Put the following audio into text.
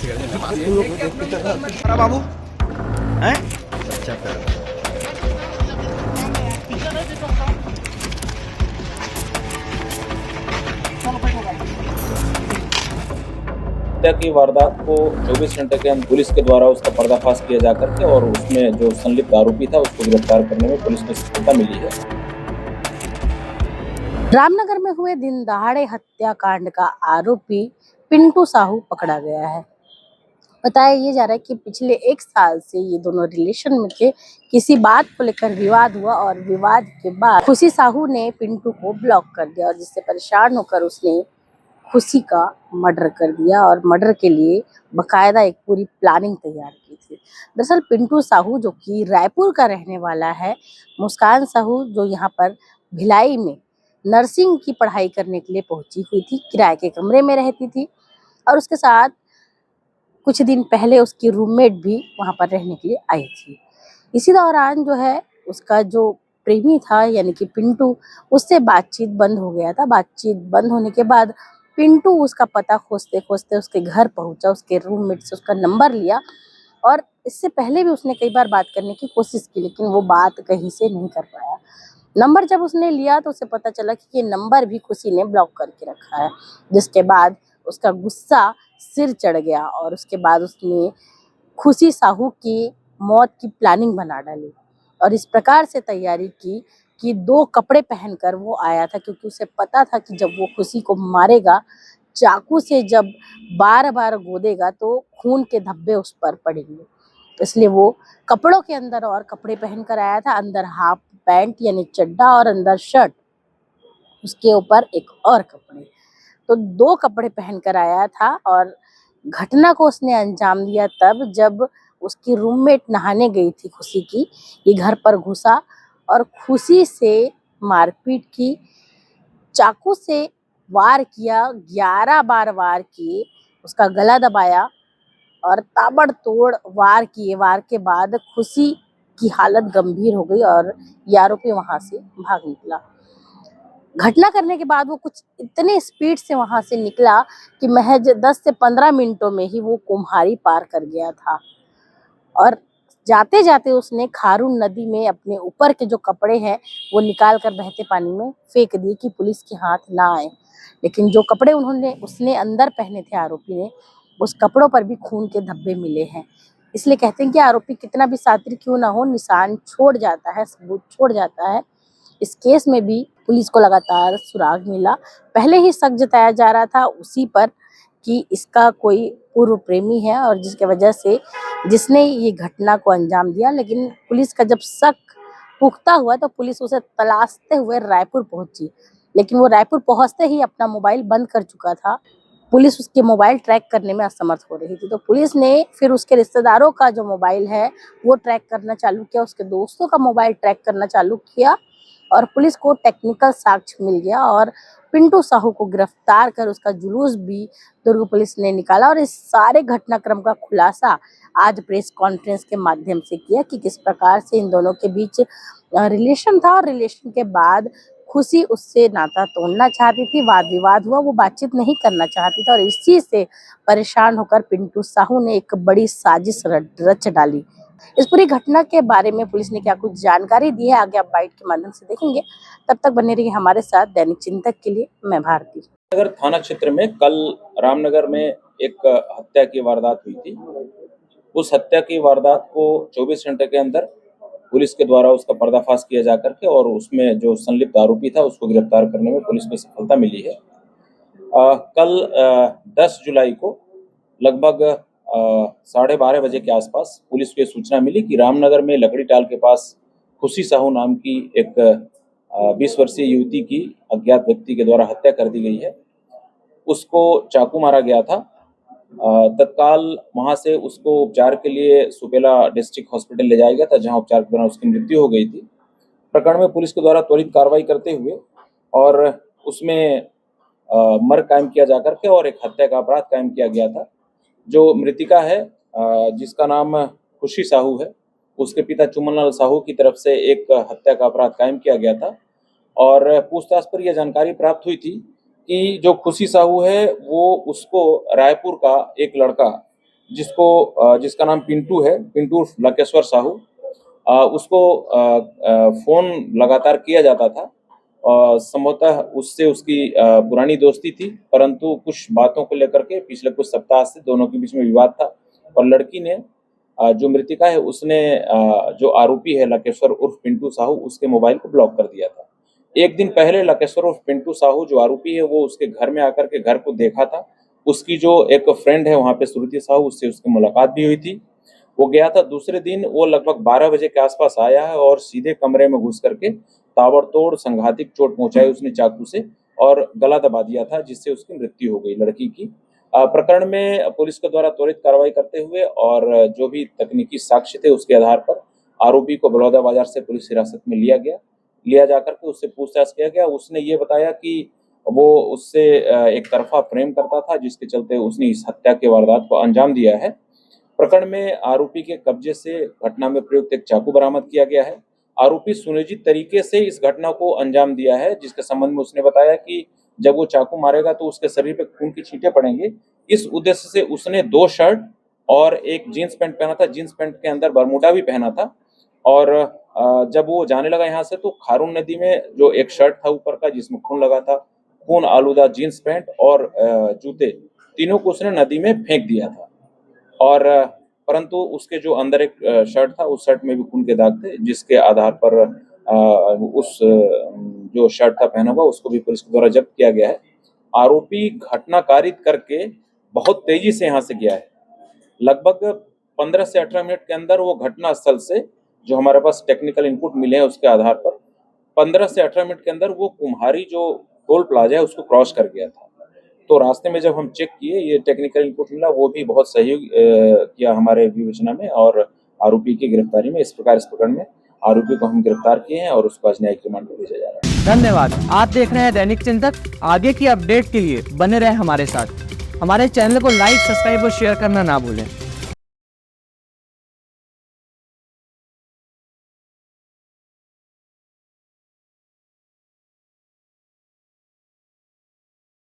बाबू हैं अच्छा कर हत्या की वारदात को 24 घंटे के अंदर पुलिस के द्वारा उसका पर्दाफाश किया जा करके और उसमें जो संलिप्त आरोपी था उसको गिरफ्तार करने में पुलिस को सफलता मिली है। रामनगर में हुए दिन दहाड़े हत्याकांड का आरोपी पिंटू साहू पकड़ा गया है। बताया ये जा रहा है कि पिछले 1 साल से ये दोनों रिलेशन में थे। किसी बात को लेकर विवाद हुआ और विवाद के बाद खुशी साहू ने पिंटू को ब्लॉक कर दिया और जिससे परेशान होकर उसने खुशी का मर्डर कर दिया और मर्डर के लिए बकायदा एक पूरी प्लानिंग तैयार की थी। दरअसल पिंटू साहू जो कि रायपुर का रहने वाला है, मुस्कान साहू जो यहाँ पर भिलाई में नर्सिंग की पढ़ाई करने के लिए पहुंची हुई थी, किराए के कमरे में रहती थी और उसके साथ कुछ दिन पहले उसकी रूममेट भी वहां पर रहने के लिए आई थी। इसी दौरान जो है उसका जो प्रेमी था यानी कि पिंटू, उससे बातचीत बंद हो गया था। बातचीत बंद होने के बाद पिंटू उसका पता खोजते खोजते उसके घर पहुंचा, उसके रूममेट से उसका नंबर लिया और इससे पहले भी उसने कई बार बात करने की कोशिश की लेकिन वो बात कहीं से नहीं कर पाया। नंबर जब उसने लिया तो उसे पता चला कि ये नंबर भी खुशी ने ब्लॉक करके रखा है, जिसके बाद उसका गुस्सा सिर चढ़ गया और उसके बाद उसने खुशी साहू की मौत की प्लानिंग बना डाली और इस प्रकार से तैयारी की कि 2 कपड़े पहनकर वो आया था क्योंकि उसे पता था कि जब वो खुशी को मारेगा, चाकू से जब बार-बार गोदेगा तो खून के धब्बे उस पर पड़ेंगे। इसलिए वो कपड़ों के अंदर और कपड़े पहनकर आया था, अंदर हाफ पैंट यानी चड्डा और अंदर शर्ट, उसके ऊपर एक और कपड़े। तो 2 कपड़े पहनकर आया था और घटना को उसने अंजाम दिया तब जब उसकी रूममेट नहाने गई थी खुशी की, ये घर पर घुसा और खुशी से मारपीट की, चाकू से वार किया, 11 बार वार किए, उसका गला दबाया और ताबड़तोड़ वार किए। वार के बाद खुशी की हालत गंभीर हो गई और ये आरोपी वहां से भाग निकला। घटना करने के बाद वो कुछ इतने स्पीड से वहां से निकला कि महज 10 से 15 मिनटों में ही वो कुम्हारी पार कर गया था और जाते जाते उसने खारून नदी में अपने ऊपर के जो कपड़े हैं वो निकाल कर बहते पानी में फेंक दिए कि पुलिस के हाथ ना आए। लेकिन जो कपड़े उसने अंदर पहने थे आरोपी ने, उस कपड़ों पर भी खून के धब्बे मिले हैं। इसलिए कहते हैं कि आरोपी कितना भी शातिर क्यों ना हो, निशान छोड़ जाता है, सबूत छोड़ जाता है। इस केस में भी पुलिस को लगातार सुराग मिला। पहले ही शक जताया जा रहा था उसी पर कि इसका कोई पूर्व प्रेमी है और जिसके वजह से जिसने ये घटना को अंजाम दिया। लेकिन पुलिस का जब शक पुख्ता हुआ तो पुलिस उसे तलाशते हुए रायपुर पहुंची, लेकिन वो रायपुर पहुंचते ही अपना मोबाइल बंद कर चुका था। पुलिस उसके मोबाइल ट्रैक करने में असमर्थ हो रही थी, तो पुलिस ने फिर उसके रिश्तेदारों का जो मोबाइल है वो ट्रैक करना चालू किया, उसके दोस्तों का मोबाइल ट्रैक करना चालू किया और पुलिस को टेक्निकल साक्ष्य मिल गया और पिंटू साहू को गिरफ्तार कर उसका जुलूस भी दुर्ग पुलिस ने निकाला और इस सारे घटनाक्रम का खुलासा आज प्रेस कॉन्फ्रेंस के माध्यम से किया कि किस प्रकार से इन दोनों के बीच रिलेशन था और रिलेशन के बाद खुशी उससे नाता तोड़ना चाहती थी, वाद विवाद हुआ, वो बातचीत नहीं करना चाहती थी और इसी से परेशान होकर पिंटू साहू ने एक बड़ी साजिश रच डाली। इस पूरी घटना के बारे में पुलिस ने क्या कुछ जानकारी दी है, आगे आप बाइट के माध्यम से देखेंगे। तब तक बने रहिए हमारे साथ। दैनिक चिंतक के लिए मैं भारती। रामनगर थाना क्षेत्र में कल रामनगर में एक हत्या की वारदात हुई थी। उस हत्या की वारदात को 24 घंटे के अंदर पुलिस के द्वारा उसका पर्दाफाश किया जा करके और उसमें जो संलिप्त आरोपी था उसको गिरफ्तार करने में पुलिस को सफलता मिली है। कल 10 जुलाई को लगभग 12:30 बजे के आसपास पुलिस को सूचना मिली कि रामनगर में लकड़ी टाल के पास खुशी साहू नाम की एक 20 वर्षीय युवती की अज्ञात व्यक्ति के द्वारा हत्या कर दी गई है। उसको चाकू मारा गया था। तत्काल वहां से उसको उपचार के लिए सुपेला डिस्ट्रिक्ट हॉस्पिटल ले जाया गया था, जहां उपचार के दौरान उसकी मृत्यु हो गई थी। प्रकरण में पुलिस के द्वारा त्वरित कार्रवाई करते हुए और उसमें मर्ग कायम किया जा करके और एक हत्या का अपराध कायम किया गया था। जो मृतिका है जिसका नाम खुशी साहू है, उसके पिता चुमनलाल साहू की तरफ से एक हत्या का अपराध कायम किया गया था और पूछताछ पर यह जानकारी प्राप्त हुई थी कि जो खुशी साहू है वो उसको रायपुर का एक लड़का जिसका नाम पिंटू है, पिंटू लकेश्वर साहू, उसको फोन लगातार किया जाता था। संभवतः उससे उसकी पुरानी दोस्ती थी, परंतु कुछ बातों को लेकर के पिछले कुछ सप्ताह से दोनों के बीच में विवाद था और लड़की ने, जो मृतिका है, उसने जो आरोपी है लकेश्वर उर्फ पिंटू साहू, उसके मोबाइल को ब्लॉक कर दिया था। एक दिन पहले लकेश्वर उर्फ पिंटू साहू जो आरोपी है वो उसके घर में आकर के घर को देखा था। उसकी जो एक फ्रेंड है वहाँ पे श्रुति साहू, उससे उसकी मुलाकात भी हुई थी। वो गया था, दूसरे दिन वो लगभग 12 बजे के आसपास आया है और सीधे कमरे में घुस करके ताबड़तोड़ संघातिक चोट पहुंचाई उसने चाकू से और गला दबा दिया था, जिससे उसकी मृत्यु हो गई लड़की की। प्रकरण में पुलिस के द्वारा त्वरित कार्रवाई करते हुए और जो भी तकनीकी साक्ष्य थे उसके आधार पर आरोपी को बलौदाबाजार से पुलिस हिरासत में लिया जाकर के उससे पूछताछ किया गया। उसने ये बताया कि वो उससे एक तरफा प्रेम करता था, जिसके चलते उसने इस हत्या के वारदात को अंजाम दिया है। प्रकरण में आरोपी के कब्जे से घटना में प्रयुक्त एक चाकू बरामद किया गया है। आरोपी सुनियोजित तरीके से इस घटना को अंजाम दिया है, जिसके संबंध में उसने बताया कि जब वो चाकू मारेगा तो उसके शरीर पे खून की छींटे पड़ेंगे। इस उद्देश्य से उसने 2 शर्ट और एक जीन्स पैंट पहना था, जीन्स पैंट के अंदर बरमूडा भी पहना था और जब वो जाने लगा यहाँ से तो खारून नदी में जो एक शर्ट था ऊपर का जिसमें खून लगा था, खून आलूदा जीन्स पैंट और जूते, तीनों को उसने नदी में फेंक दिया था और परंतु उसके जो अंदर एक शर्ट था उस शर्ट में भी खून के दाग थे, जिसके आधार पर उस जो शर्ट था पहना हुआ उसको भी पुलिस के द्वारा जब्त किया गया है। आरोपी घटना कारित करके बहुत तेजी से यहाँ से गया है। लगभग 15 से 18 मिनट के अंदर वो घटना स्थल से, जो हमारे पास टेक्निकल इनपुट मिले हैं उसके आधार पर, 15 से 18 मिनट के अंदर वो कुम्हारी जो टोल प्लाजा है उसको क्रॉस कर गया था। तो रास्ते में जब हम चेक किए, ये टेक्निकल इनपुट मिला, वो भी बहुत सहयोग किया हमारे विवेचना में और आरोपी की गिरफ्तारी में। इस प्रकरण में आरोपी को हम गिरफ्तार किए हैं और उसको आज न्यायिक रिमांड पर भेजा जा रहा है। धन्यवाद। आप देख रहे हैं दैनिक चिंतक। आगे की अपडेट के लिए बने रहे हमारे साथ। हमारे चैनल को लाइक, सब्सक्राइब और शेयर करना ना भूलें।